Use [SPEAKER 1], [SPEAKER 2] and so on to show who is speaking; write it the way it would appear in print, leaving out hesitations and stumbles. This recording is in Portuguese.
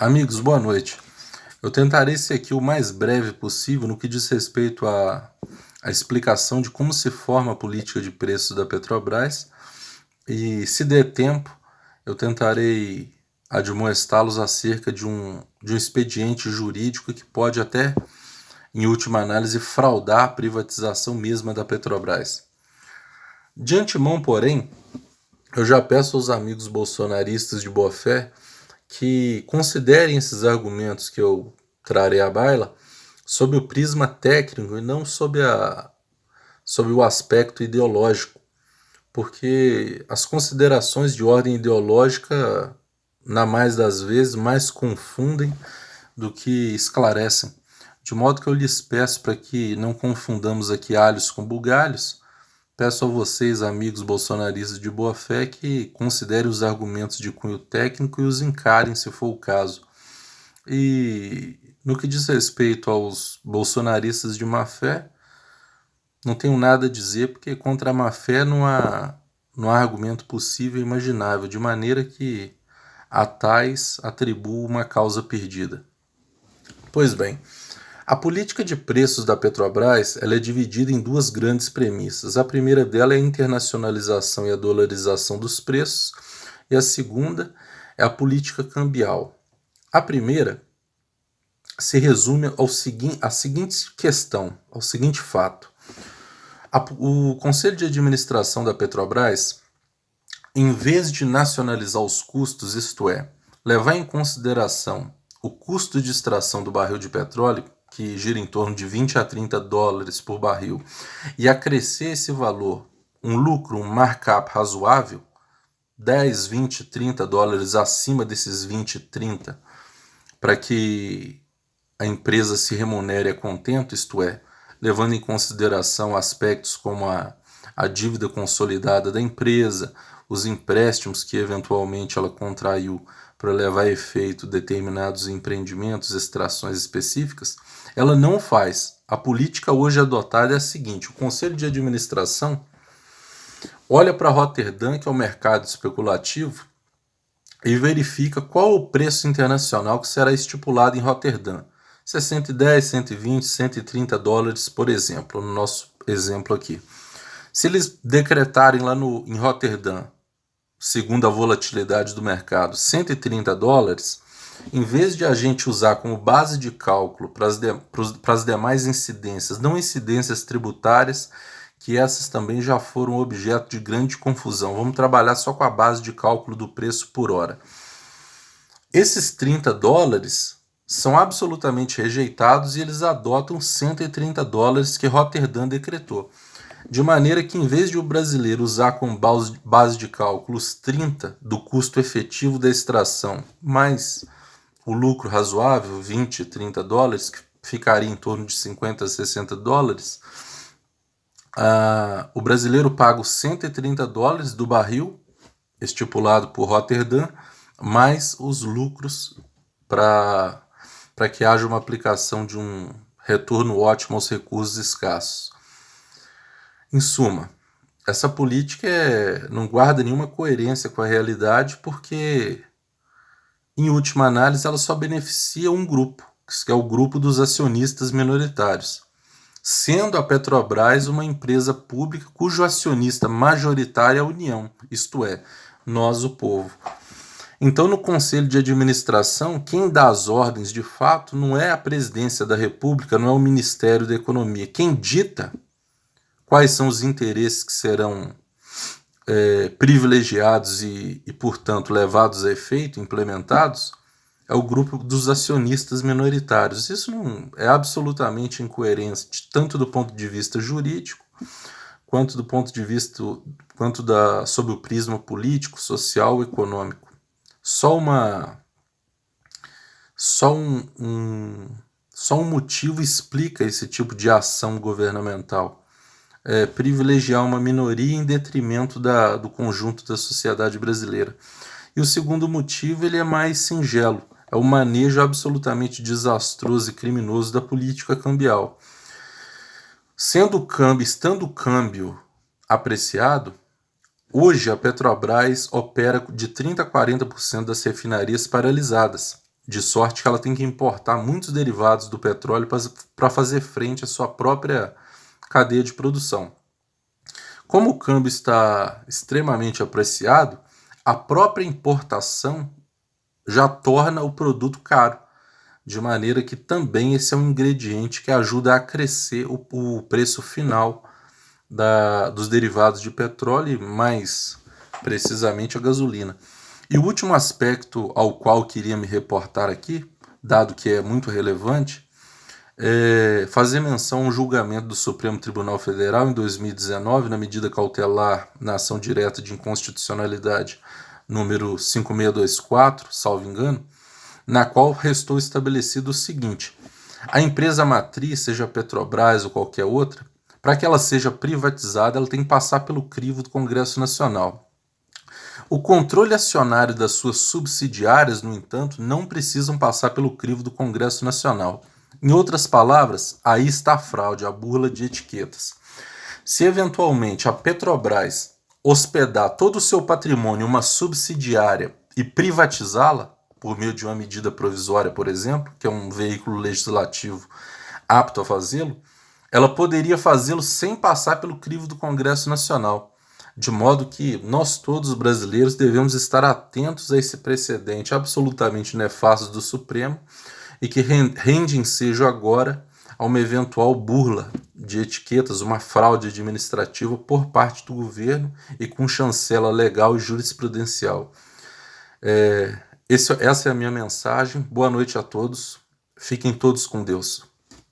[SPEAKER 1] Amigos, boa noite. Eu tentarei ser aqui o mais breve possível no que diz respeito à explicação de como se forma a política de preços da Petrobras e, se der tempo, eu tentarei admoestá-los acerca de um expediente jurídico que pode até, em última análise, fraudar a privatização mesma da Petrobras. De antemão, porém, eu já peço aos amigos bolsonaristas de boa fé que considerem esses argumentos que eu trarei à baila sob o prisma técnico e não sob o aspecto ideológico, porque as considerações de ordem ideológica, na mais das vezes, mais confundem do que esclarecem. De modo que eu lhes peço para que não confundamos aqui alhos com bugalhos. Peço a vocês, amigos bolsonaristas de boa fé, que considerem os argumentos de cunho técnico e os encarem, se for o caso. E no que diz respeito aos bolsonaristas de má fé, não tenho nada a dizer, porque contra a má fé não há argumento possível e imaginável, de maneira que a tais atribuo uma causa perdida. Pois bem, a política de preços da Petrobras ela é dividida em duas grandes premissas. A primeira dela é a internacionalização e a dolarização dos preços, e a segunda é a política cambial. A primeira se resume à seguinte questão, ao seguinte fato. O Conselho de Administração da Petrobras, em vez de nacionalizar os custos, isto é, levar em consideração o custo de extração do barril de petróleo, que gira em torno de 20 a 30 dólares por barril, e acrescer esse valor, um lucro, um markup razoável, 10, 20, 30 dólares acima desses 20, 30, para que a empresa se remunere a contento, isto é, levando em consideração aspectos como a dívida consolidada da empresa, os empréstimos que eventualmente ela contraiu para levar a efeito determinados empreendimentos, extrações específicas, ela não faz. A política hoje adotada é a seguinte: o Conselho de Administração olha para Roterdã, que é o mercado especulativo, e verifica qual o preço internacional que será estipulado em Roterdã. Se é 110, 120, 130 dólares, por exemplo, no nosso exemplo aqui. Se eles decretarem lá em Roterdã, segundo a volatilidade do mercado, 130 dólares, em vez de a gente usar como base de cálculo para as demais incidências, não incidências tributárias, que essas também já foram objeto de grande confusão, vamos trabalhar só com a base de cálculo do preço por hora. Esses 30 dólares são absolutamente rejeitados e eles adotam 130 dólares que Roterdã decretou. De maneira que, em vez de o brasileiro usar como base de cálculo os 30 do custo efetivo da extração, mais o lucro razoável, 20, 30 dólares, que ficaria em torno de 50 a 60 dólares, o brasileiro paga os 130 dólares do barril, estipulado por Roterdã, mais os lucros para que haja uma aplicação de um retorno ótimo aos recursos escassos. Em suma, essa política não guarda nenhuma coerência com a realidade, porque, em última análise, ela só beneficia um grupo, que é o grupo dos acionistas minoritários, sendo a Petrobras uma empresa pública cujo acionista majoritário é a União, isto é, nós, o povo. Então, no Conselho de Administração, quem dá as ordens, de fato, não é a Presidência da República, não é o Ministério da Economia. Quem dita quais são os interesses que serão privilegiados e, portanto, levados a efeito, implementados, é o grupo dos acionistas minoritários. Isso não é absolutamente incoerente, tanto do ponto de vista jurídico, quanto do ponto de vista, sob o prisma político, social e econômico. Só um motivo explica esse tipo de ação governamental. Privilegiar uma minoria em detrimento do conjunto da sociedade brasileira. E o segundo motivo ele é mais singelo, é o manejo absolutamente desastroso e criminoso da política cambial. Estando o câmbio apreciado, hoje a Petrobras opera de 30% a 40% das refinarias paralisadas, de sorte que ela tem que importar muitos derivados do petróleo para fazer frente à sua própria cadeia de produção. Como o câmbio está extremamente apreciado, a própria importação já torna o produto caro, de maneira que também esse é um ingrediente que ajuda a crescer o preço final dos derivados de petróleo, e mais precisamente a gasolina. E o último aspecto ao qual queria me reportar aqui, dado que é muito relevante, é fazer menção ao julgamento do Supremo Tribunal Federal em 2019, na medida cautelar na ação direta de inconstitucionalidade número 5624, salvo engano, na qual restou estabelecido o seguinte: a empresa matriz, seja a Petrobras ou qualquer outra, para que ela seja privatizada, ela tem que passar pelo crivo do Congresso Nacional. O controle acionário das suas subsidiárias, no entanto, não precisam passar pelo crivo do Congresso Nacional. Em outras palavras, aí está a fraude, a burla de etiquetas. Se eventualmente a Petrobras hospedar todo o seu patrimônio em uma subsidiária e privatizá-la, por meio de uma medida provisória, por exemplo, que é um veículo legislativo apto a fazê-lo, ela poderia fazê-lo sem passar pelo crivo do Congresso Nacional, de modo que nós todos brasileiros devemos estar atentos a esse precedente absolutamente nefasto do Supremo e que rende ensejo agora a uma eventual burla de etiquetas, uma fraude administrativa por parte do governo e com chancela legal e jurisprudencial. Essa é a minha mensagem. Boa noite a todos. Fiquem todos com Deus.